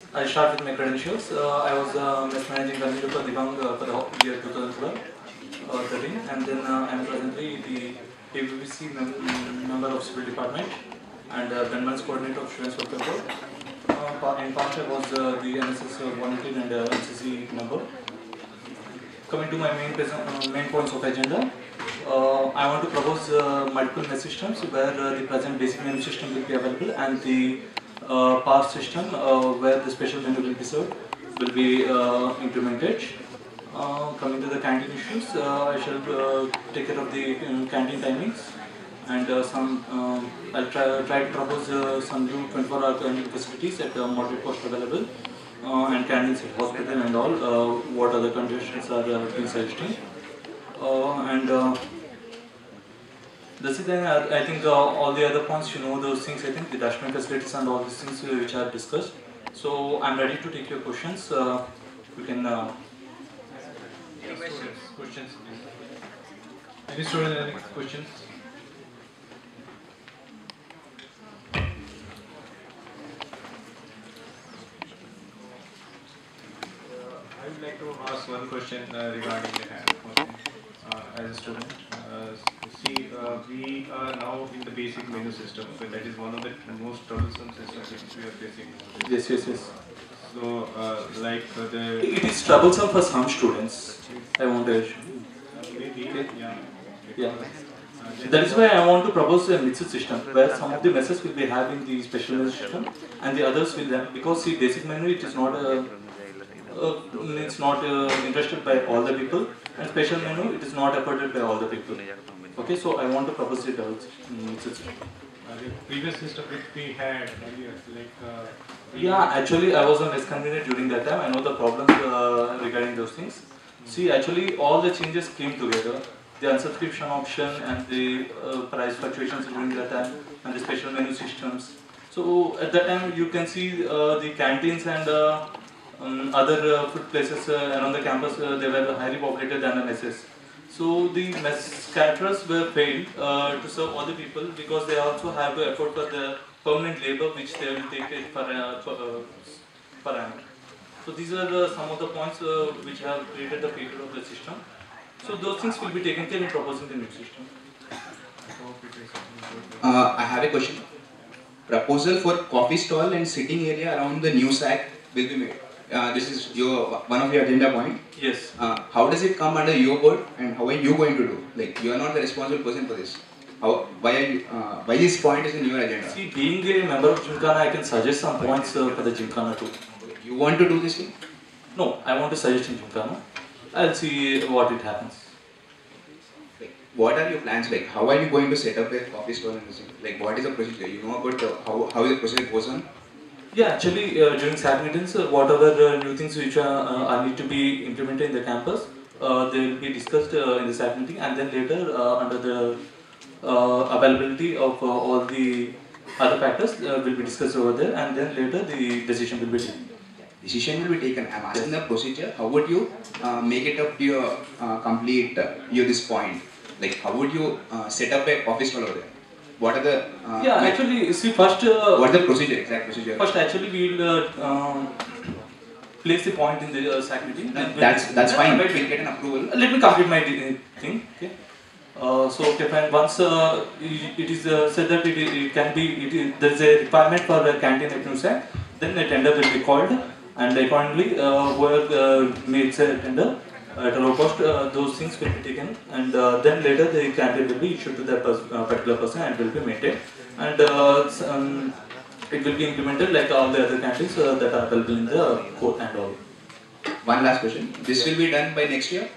I'll start with my credentials. I was mess managing coordinator for Divang for the year 2013, and then I'm presently the ABBC member of Civil Department and Gunman's coordinator of Students Welfare Board. In past, I was the NSS volunteer and NCC member. Coming to my main points of agenda, I want to propose multiple mess systems where the present basic menu system will be available and the pass system where the special menu will be served will be implemented. Coming to the canteen issues, I shall take care of the canteen timings and I'll try to propose some new 24-hour canteen facilities at moderate cost available and canteens at hospital and all. What other conditions are being suggested? That's it. Then I think all the other points, you know those things. I think the dashboard facilities and all these things which I have discussed. So I'm ready to take your questions. You can. Questions. Any student any questions? I would like to ask one question regarding the HAB. As a student, we are now in the basic menu system, so that is one of the most troublesome systems which we are facing. Yes. So, It is troublesome for some students. I want to. Yeah. That is why I want to propose a mixed system where some of the messes will be having the special menu system and the others will have, because see basic menu it is not interested by all the people, and special menu it is not afforded by all the people. Okay, so I want to propose the mixed system. The previous system which we had earlier, yeah, actually I was a mess convener during that time. I know the problems regarding those things. See, actually all the changes came together. The unsubscription option and the price fluctuations during that time and the special menu systems. So at that time you can see the canteens and other food places around the campus, they were highly populated than the messes. So the mess caterers were paid to serve all the people because they also have to effort for the permanent labor which they will take it per annum. So these are some of the points which have created the failure of the system. So those things will be taken care in proposing the new system. I have a question. Proposal for coffee stall and sitting area around the new SAC will be made. This is one of your agenda point. Yes. How does it come under your board and how are you going to do? Like you are not the responsible person for this. Why this point is in your agenda? See, being a member of Gymkhana, I can suggest some points for the Gymkhana too. You want to do this thing? No, I want to suggest in Gymkhana. I'll see what it happens. Like, what are your plans? Like, how are you going to set up a coffee stall and this thing? Like, what is the procedure? You know about how the procedure goes on? Yeah, actually, during SAC meetings, whatever new things which are need to be implemented in the campus, they will be discussed in the SAC meeting, and then later, under the availability of all the other factors, will be discussed over there, and then later the decision will be taken. Decision will be taken. I'm asking the procedure. How would you make it up to your complete this point? Like, how would you set up a coffee stall over there? What are the actually, see first. What is the procedure? Exact procedure. First, actually, we will place the point in the SAC meeting. That's fine. But we'll get an approval. Let me complete my thing. Okay. So, okay, fine. Once it is said that it can be, there is a requirement for a canteen at NUSAC, then a tender will be called, and accordingly, whoever makes a tender at a low cost, those things will be taken, and then later the canteen will be issued to that particular person and will be maintained, and it will be implemented like all the other canteens that are available in the court and all. One last question. This will be done by next year?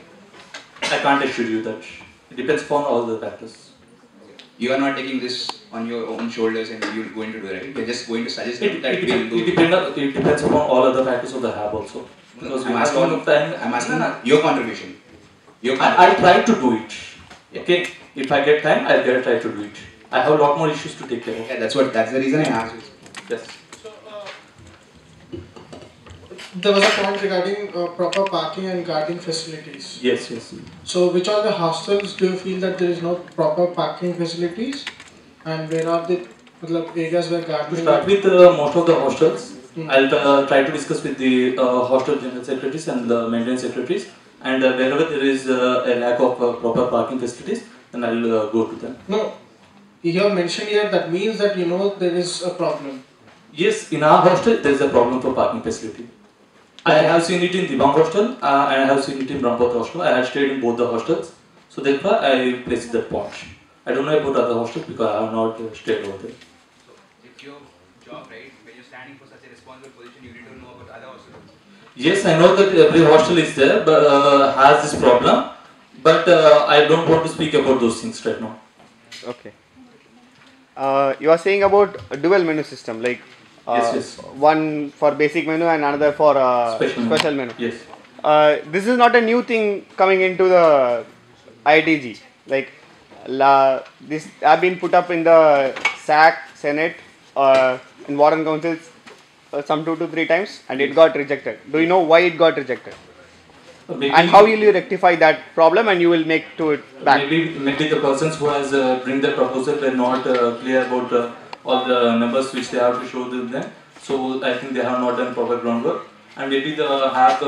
I can't assure you that. It depends upon all the factors. You are not taking this on your own shoulders and you are going to do it, right? You are just going to suggest it depends upon all other factors of the HAB also. Because I'm asking your contribution. I try to do it. Okay, if I get time, I'll try to do it. I have a lot more issues to take care of. Yeah, that's the reason I asked you. Yes. There was a point regarding proper parking and guarding facilities. Yes. So, which are the hostels do you feel that there is no proper parking facilities, and where are the areas where guarding? To start with, most of the hostels, I'll try to discuss with the hostel general secretaries and the maintenance secretaries, and wherever there is a lack of proper parking facilities, then I'll go to them. No, you have mentioned here that means that you know there is a problem. Yes, in our hostel there is a problem for parking facility. I have seen it in Dibang hostel and I have seen it in Brahmpot hostel. I have stayed in both the hostels, so therefore I placed that point. I don't know about other hostels because I have not stayed over there. So it's your job, right? When you're standing for such a responsible position, you need to know about other hostels. Yes, I know that every hostel is there, but has this problem. But I don't want to speak about those things right now. Okay. You are saying about a dual menu system, like Yes. one for basic menu and another for special menu. Yes. This is not a new thing coming into the ITG. Like this have been put up in the SAC, Senate, in Warren Councils some 2 to 3 times, and it got rejected. Do you know why it got rejected? Maybe, and how will you rectify that problem and you will make to it back? Maybe the persons who has bring the proposal were not clear about all the numbers which they have to show them. So I think they have not done proper groundwork, and maybe they have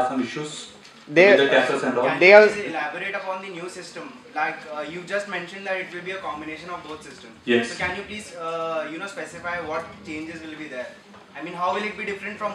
some issues with the taxes and all. Can you please elaborate upon the new system? Like you just mentioned that it will be a combination of both systems. Yes. So can you please specify what changes will be there? I mean, how will it be different from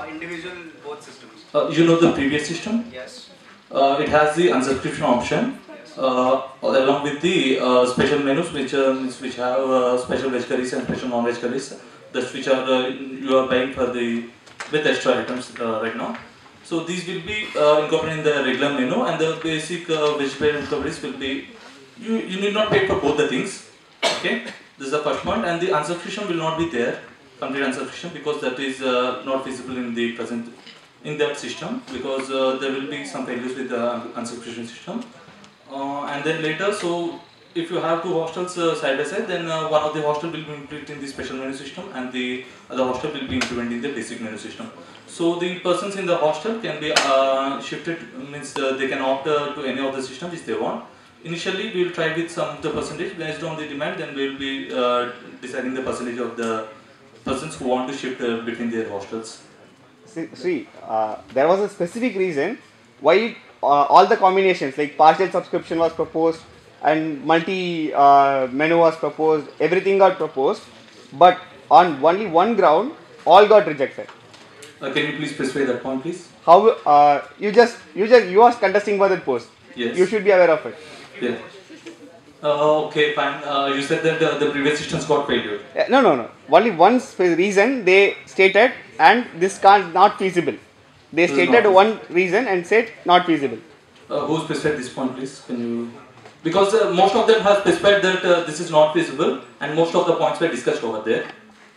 individual both systems? You know the previous system? Yes. It has the unsubscription option, along with the special menus which have special veg curries and special non-veg curries, which are you are buying for the with extra items right now. So these will be incorporated in the regular menu, and the basic vegetarian curries will be you need not pay for both the things. Okay, this is the first point, and the unsubscription will not be there. Complete unsubscription, because that is not feasible in the present in that system, because there will be some failures with the unsubscription system, and then later, so if you have 2 hostels side by side, then one of the hostel will be implemented in the special menu system and the other hostel will be implemented in the basic menu system. So the persons in the hostel can be shifted, means they can opt to any of the system which they want. Initially we will try with some of the percentage based on the demand, then we will be deciding the percentage of the persons who want to shift between their hostels. See, there was a specific reason why all the combinations like partial subscription was proposed and multi menu was proposed, everything got proposed, but on only one ground all got rejected. Can you please specify that point, please? How you are contesting for that post. Yes. You should be aware of it. Yeah. Okay, fine. You said that the previous systems got failure. No. Only one reason they stated, and this not feasible. They stated one reason and said not feasible. Who specified this point, please? Can you? Because most of them have specified that this is not feasible, and most of the points were discussed over there.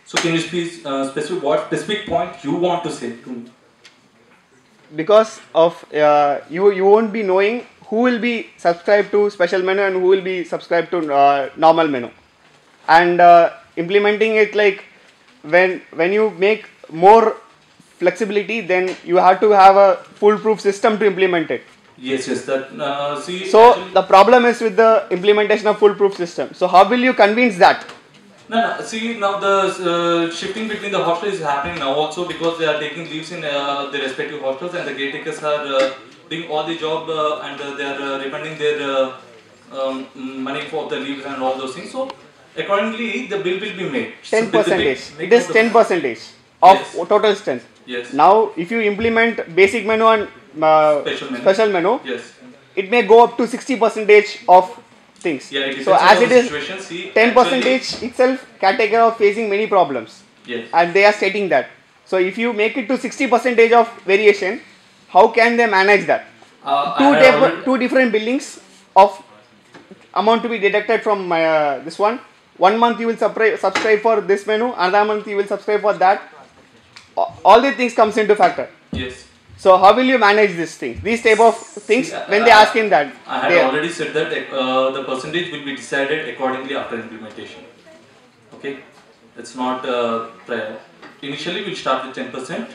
So can you please specify what specific point you want to say to me? Because of you won't be knowing who will be subscribed to special menu and who will be subscribed to normal menu, and implementing it like when you make more flexibility, then you have to have a foolproof system to implement it. Yes, that see. So actually, the problem is with the implementation of foolproof system. So how will you convince that? No. See, now the shifting between the hostels is happening now also, because they are taking leaves in their respective hostels, and the caretakers are doing all the job and they are refunding their money for the leaves and all those things. So accordingly, the bill will be made. 10%. It is 10% of total strength. Yes. Now, if you implement basic menu and special menu, yes, it may go up to 60% of things. Yeah, it so as it is, 10% itself caretaker are facing many problems. Yes. And they are stating that. So if you make it to 60% of variation, how can they manage that? Two different billings of amount to be deducted from this one. 1 month you will subscribe for this menu, another month you will subscribe for that. All these things comes into factor. Yes. So how will you manage this thing? These type of things when they ask in that. I had already said that the percentage will be decided accordingly after implementation. Okay, it's not prior. Initially we'll start with 10%.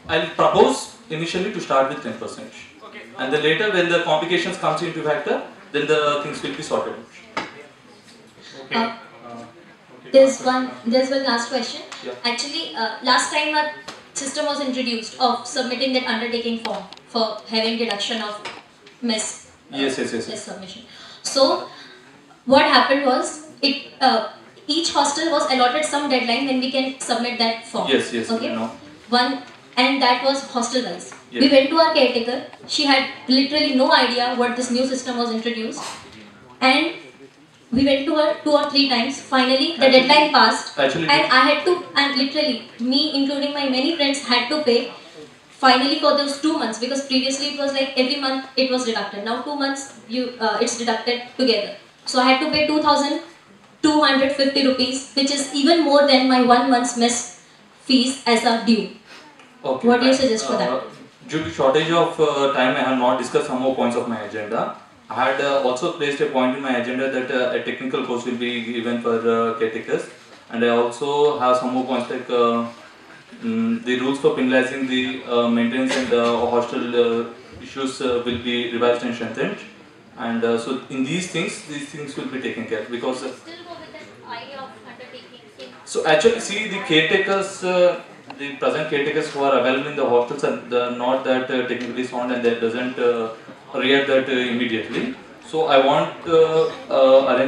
I'll propose initially to start with 10%. Okay. And then later when the complications comes into factor, then the things will be sorted. Okay. There's one last question. Yeah. Actually, last time a system was introduced of submitting that undertaking form for having deduction of mess. Yes. Mess submission. So what happened was each hostel was allotted some deadline when we can submit that form. Yes. Okay. No. One, and that was hostel wise. Yes. We went to our caretaker. She had literally no idea what this new system was introduced, and we went to her 2 or 3 times. Finally, the deadline passed, Actually, and I had to, and literally me, including my many friends, had to pay. Finally, for those 2 months, because previously it was like every month it was deducted. Now 2 months it's deducted together. So I had to pay 2,250 rupees, which is even more than my 1 month's mess fees as a due. Okay. What do you suggest for that? Due to shortage of time, I have not discussed some more points of my agenda. I had also placed a point in my agenda that a technical course will be given for caretakers, and I also have some more points like the rules for penalizing the maintenance and hostel issues will be revised and strengthened. And so in these things will be taken care because. Still go with that idea of undertaking. So actually, see the caretakers, the present caretakers who are available in the hostels are not that technically sound, and that doesn't react that immediately. So I want arrange